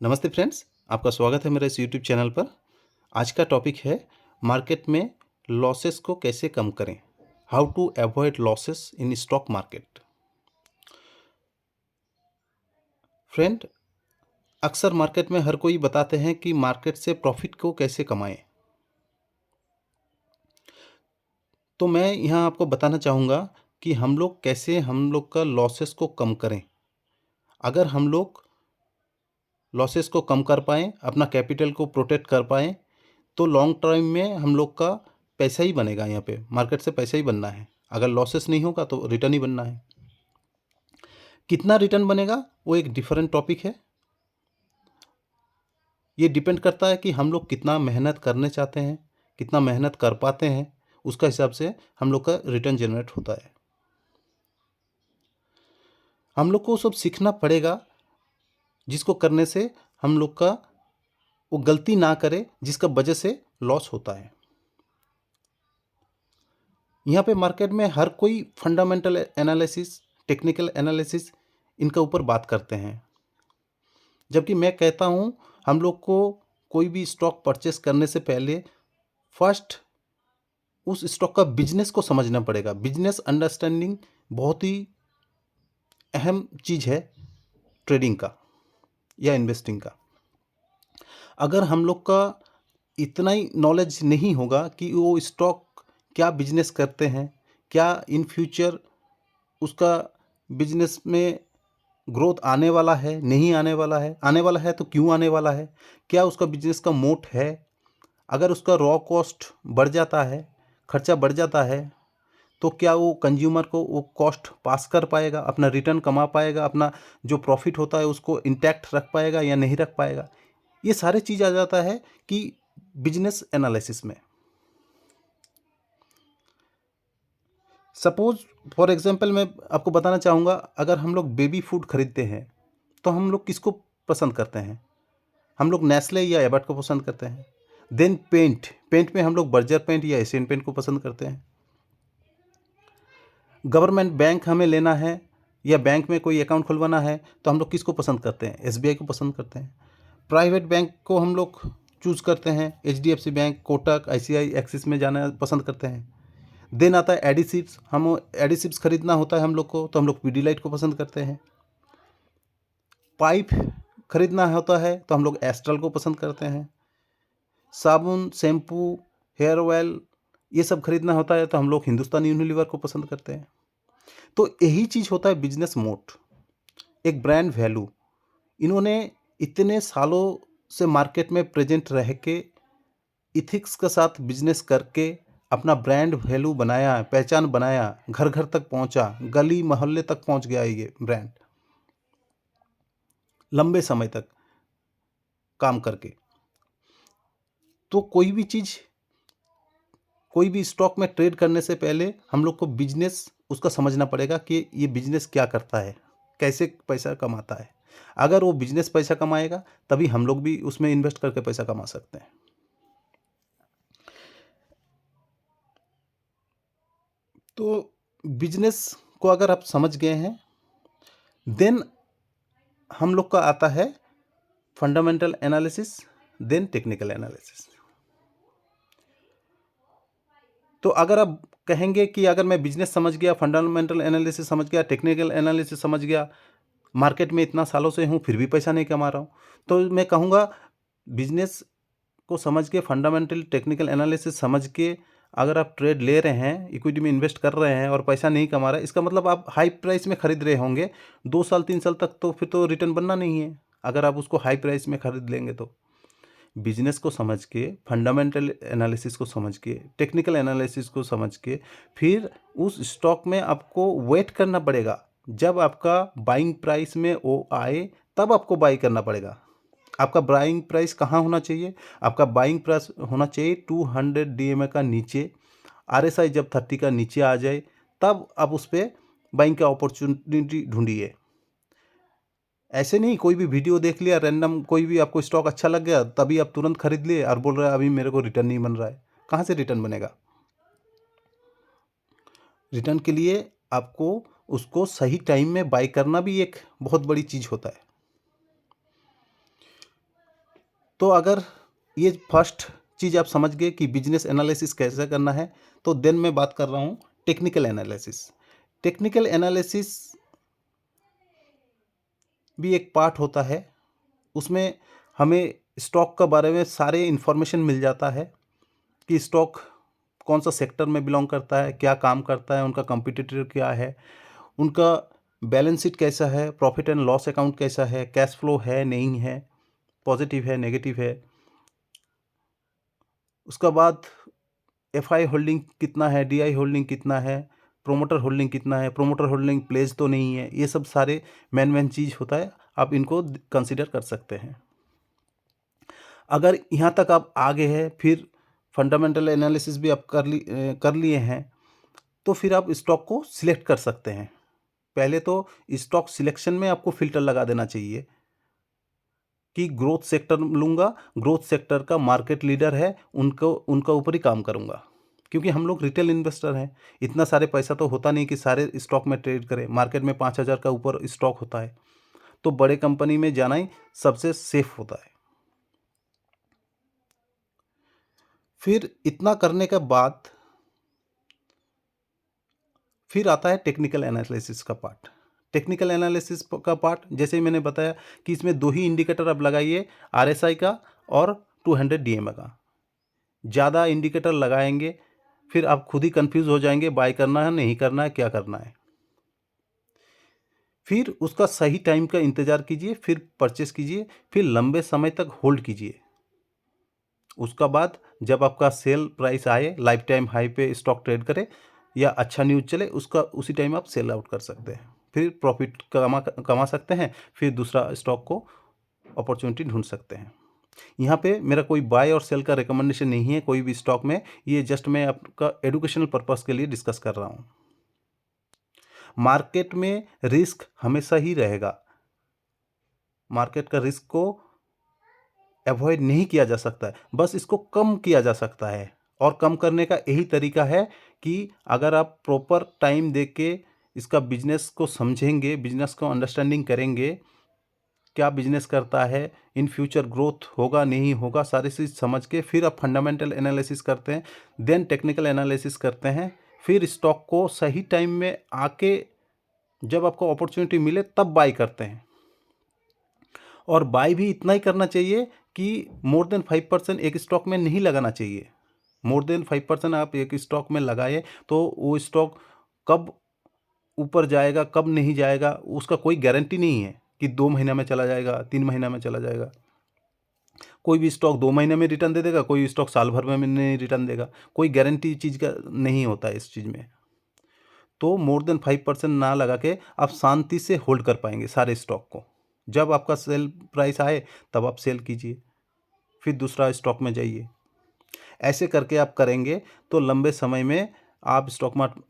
नमस्ते फ्रेंड्स, आपका स्वागत है मेरे इस यूट्यूब चैनल पर। आज का टॉपिक है मार्केट में लॉसेस को कैसे कम करें। How to avoid losses in stock market. Friend, अक्सर मार्केट में हर कोई बताते हैं कि मार्केट से प्रॉफिट को कैसे कमाएं। तो मैं यहाँ आपको बताना चाहूँगा कि हम लोग का लॉसेस को कम करें। अगर हम लोग लॉसेस को कम कर पाएँ, अपना कैपिटल को प्रोटेक्ट कर पाएँ, तो लॉन्ग टर्म में हम लोग का पैसा ही बनेगा। यहाँ पे मार्केट से पैसा ही बनना है। अगर लॉसेस नहीं होगा तो रिटर्न ही बनना है। कितना रिटर्न बनेगा वो एक डिफरेंट टॉपिक है। ये डिपेंड करता है कि हम लोग कितना मेहनत करने चाहते हैं, कितना मेहनत कर पाते हैं, उसका हिसाब से हम लोग का रिटर्न जनरेट होता है। हम लोग को सब सीखना पड़ेगा, जिसको करने से हम लोग का वो गलती ना करे जिसका वजह से लॉस होता है। यहाँ पे मार्केट में हर कोई फंडामेंटल एनालिसिस, टेक्निकल एनालिसिस इनका ऊपर बात करते हैं, जबकि मैं कहता हूँ हम लोग को कोई भी स्टॉक परचेस करने से पहले फर्स्ट उस स्टॉक का बिजनेस को समझना पड़ेगा। बिजनेस अंडरस्टैंडिंग बहुत ही अहम चीज़ है ट्रेडिंग का या इन्वेस्टिंग का। अगर हम लोग का इतना ही नॉलेज नहीं होगा कि वो स्टॉक क्या बिजनेस करते हैं, क्या इन फ्यूचर उसका बिजनेस में ग्रोथ आने वाला है, नहीं आने वाला है तो क्यों आने वाला है, क्या उसका बिजनेस का मोट है, अगर उसका रॉ कॉस्ट बढ़ जाता है, खर्चा बढ़ जाता है, तो क्या वो कंज्यूमर को वो कॉस्ट पास कर पाएगा, अपना रिटर्न कमा पाएगा, अपना जो प्रॉफिट होता है उसको इंटैक्ट रख पाएगा या नहीं रख पाएगा। ये सारे चीज़ आ जाता है कि बिजनेस एनालिसिस में। सपोज फॉर एग्जांपल मैं आपको बताना चाहूँगा, अगर हम लोग बेबी फूड खरीदते हैं तो हम लोग किसको पसंद करते हैं? हम लोग नेस्ले या एबट को पसंद करते हैं। देन पेंट में हम लोग बर्जर पेंट या एशियन पेंट को पसंद करते हैं। गवर्नमेंट बैंक हमें लेना है या बैंक में कोई अकाउंट खुलवाना है तो हम लोग किसको पसंद करते हैं? एसबीआई को पसंद करते हैं। प्राइवेट बैंक को हम लोग चूज़ करते हैं, HDFC bank, Kotak, ICI, axis में जाना पसंद करते हैं। देन आता है एडिसिव्स। हम एडिसिव्स खरीदना होता है हम लोग को तो हम लोग पीडीलाइट को पसंद करते हैं। पाइप खरीदना होता है तो हम लोग एस्ट्रल को पसंद करते हैं। साबुन, शैम्पू, हेयर ऑयल ये सब खरीदना होता है तो हम लोग हिंदुस्तान यूनिलीवर को पसंद करते हैं। तो यही चीज़ होता है बिजनेस मोट, एक ब्रांड वैल्यू। इन्होंने इतने सालों से मार्केट में प्रेजेंट रह के, इथिक्स के साथ बिजनेस करके अपना ब्रांड वैल्यू बनाया, पहचान बनाया, घर घर तक पहुंचा, गली मोहल्ले तक पहुंच गया ये ब्रांड, लंबे समय तक काम करके। तो कोई भी स्टॉक में ट्रेड करने से पहले हम लोग को बिजनेस उसका समझना पड़ेगा कि ये बिजनेस क्या करता है, कैसे पैसा कमाता है। अगर वो बिजनेस पैसा कमाएगा तभी हम लोग भी उसमें इन्वेस्ट करके पैसा कमा सकते हैं। तो बिजनेस को अगर आप समझ गए हैं, देन हम लोग का आता है fundamental analysis, then technical analysis. तो अगर आप कहेंगे कि अगर मैं बिजनेस समझ गया, फंडामेंटल एनालिसिस समझ गया, टेक्निकल एनालिसिस समझ गया, मार्केट में इतना सालों से हूँ फिर भी पैसा नहीं कमा रहा हूँ, तो मैं कहूँगा बिजनेस को समझ के, फंडामेंटल टेक्निकल एनालिसिस समझ के अगर आप ट्रेड ले रहे हैं, इक्विटी में इन्वेस्ट कर रहे हैं और पैसा नहीं कमा रहे, इसका मतलब आप हाई प्राइस में खरीद रहे होंगे 2 साल 3 साल तक, तो फिर तो रिटर्न बनना नहीं है अगर आप उसको हाई प्राइस में खरीद लेंगे। तो बिजनेस को समझ के, फंडामेंटल एनालिसिस को समझ के, टेक्निकल एनालिसिस को समझ के, फिर उस स्टॉक में आपको वेट करना पड़ेगा। जब आपका बाइंग प्राइस में वो आए तब आपको बाई करना पड़ेगा। आपका बाइंग प्राइस कहाँ होना चाहिए? आपका बाइंग प्राइस होना चाहिए 200 डीएमए का नीचे। आरएसआई जब 30 का नीचे आ जाए तब आप उस पर बाइंग का अपॉर्चुनिटी ढूंढिए। ऐसे नहीं कोई भी वीडियो देख लिया रैंडम, कोई भी आपको स्टॉक अच्छा लग गया तभी आप तुरंत खरीद लिए और बोल रहे हैं अभी मेरे को रिटर्न नहीं बन रहा है। कहाँ से रिटर्न बनेगा? रिटर्न के लिए आपको उसको सही टाइम में बाई करना भी एक बहुत बड़ी चीज़ होता है। तो अगर ये फर्स्ट चीज़ आप समझ गए कि बिजनेस एनालिसिस कैसे करना है, तो देन मैं बात कर रहा हूँ टेक्निकल एनालिसिस। टेक्निकल एनालिसिस भी एक पार्ट होता है। उसमें हमें स्टॉक के बारे में सारे इन्फॉर्मेशन मिल जाता है कि स्टॉक कौन सा सेक्टर में बिलोंग करता है, क्या काम करता है, उनका कॉम्पिटिटर क्या है, उनका बैलेंस शीट कैसा है, प्रॉफिट एंड लॉस अकाउंट कैसा है, कैश फ्लो है नहीं है, पॉजिटिव है नेगेटिव है। उसका बाद एफआई होल्डिंग कितना है, डीआई होल्डिंग कितना है, प्रोमोटर होल्डिंग कितना है, प्रोमोटर होल्डिंग प्लेज तो नहीं है। ये सब सारे मेन चीज़ होता है, आप इनको कंसिडर कर सकते हैं। अगर यहाँ तक आप आगे हैं, फिर फंडामेंटल एनालिसिस भी आप कर लिए हैं, तो फिर आप स्टॉक को सिलेक्ट कर सकते हैं। पहले तो स्टॉक सिलेक्शन में आपको फिल्टर लगा देना चाहिए कि ग्रोथ सेक्टर लूँगा, ग्रोथ सेक्टर का मार्केट लीडर है, उनका ऊपर ही काम करूँगा। क्योंकि हम लोग रिटेल इन्वेस्टर हैं, इतना सारे पैसा तो होता नहीं कि सारे स्टॉक में ट्रेड करें। मार्केट में 5,000 का ऊपर स्टॉक होता है, तो बड़े कंपनी में जाना ही सबसे सेफ होता है। फिर इतना करने के बाद फिर आता है टेक्निकल एनालिसिस का पार्ट। टेक्निकल एनालिसिस का पार्ट जैसे मैंने बताया कि इसमें 2 ही इंडिकेटर आप लगाइए, आरएसआई का और 200 डीएमए का। ज़्यादा इंडिकेटर लगाएंगे फिर आप खुद ही कंफ्यूज हो जाएंगे, बाय करना है नहीं करना है, क्या करना है। फिर उसका सही टाइम का इंतज़ार कीजिए, फिर परचेस कीजिए, फिर लंबे समय तक होल्ड कीजिए। उसका बाद जब आपका सेल प्राइस आए, लाइफ टाइम हाई पे स्टॉक ट्रेड करे या अच्छा न्यूज़ चले, उसका उसी टाइम आप सेल आउट कर सकते हैं, फिर प्रॉफिट कमा सकते हैं, फिर दूसरा स्टॉक को अपॉर्चुनिटी ढूंढ सकते हैं। यहाँ पे मेरा कोई बाय और सेल का रिकमेंडेशन नहीं है कोई भी स्टॉक में, ये जस्ट मैं आपका एडुकेशनल पर्पस के लिए डिस्कस कर रहा हूँ। मार्केट में रिस्क हमेशा ही रहेगा, मार्केट का रिस्क को अवॉइड नहीं किया जा सकता है, बस इसको कम किया जा सकता है। और कम करने का यही तरीका है कि अगर आप प्रॉपर टाइम दे के इसका बिजनेस को समझेंगे, बिजनेस को अंडरस्टैंडिंग करेंगे, क्या बिजनेस करता है, इन फ्यूचर ग्रोथ होगा नहीं होगा, सारी चीज़ समझ के फिर आप फंडामेंटल एनालिसिस करते हैं, देन टेक्निकल एनालिसिस करते हैं, फिर स्टॉक को सही टाइम में आके जब आपको अपॉर्चुनिटी मिले तब बाय करते हैं। और बाय भी इतना ही करना चाहिए कि मोर देन 5% एक स्टॉक में नहीं लगाना चाहिए। मोर देन 5% आप एक स्टॉक में लगाए तो वो स्टॉक कब ऊपर जाएगा कब नहीं जाएगा उसका कोई गारंटी नहीं है कि 2 महीना में चला जाएगा, 3 महीना में चला जाएगा। कोई भी स्टॉक 2 महीने में रिटर्न दे देगा, कोई स्टॉक साल भर में नहीं रिटर्न देगा। कोई गारंटी चीज़ का नहीं होता है इस चीज़ में। तो मोर देन 5% ना लगा के आप शांति से होल्ड कर पाएंगे सारे स्टॉक को। जब आपका सेल प्राइस आए तब आप सेल कीजिए, फिर दूसरा स्टॉक में जाइए। ऐसे करके आप करेंगे तो लंबे समय में आप स्टॉक मार्केट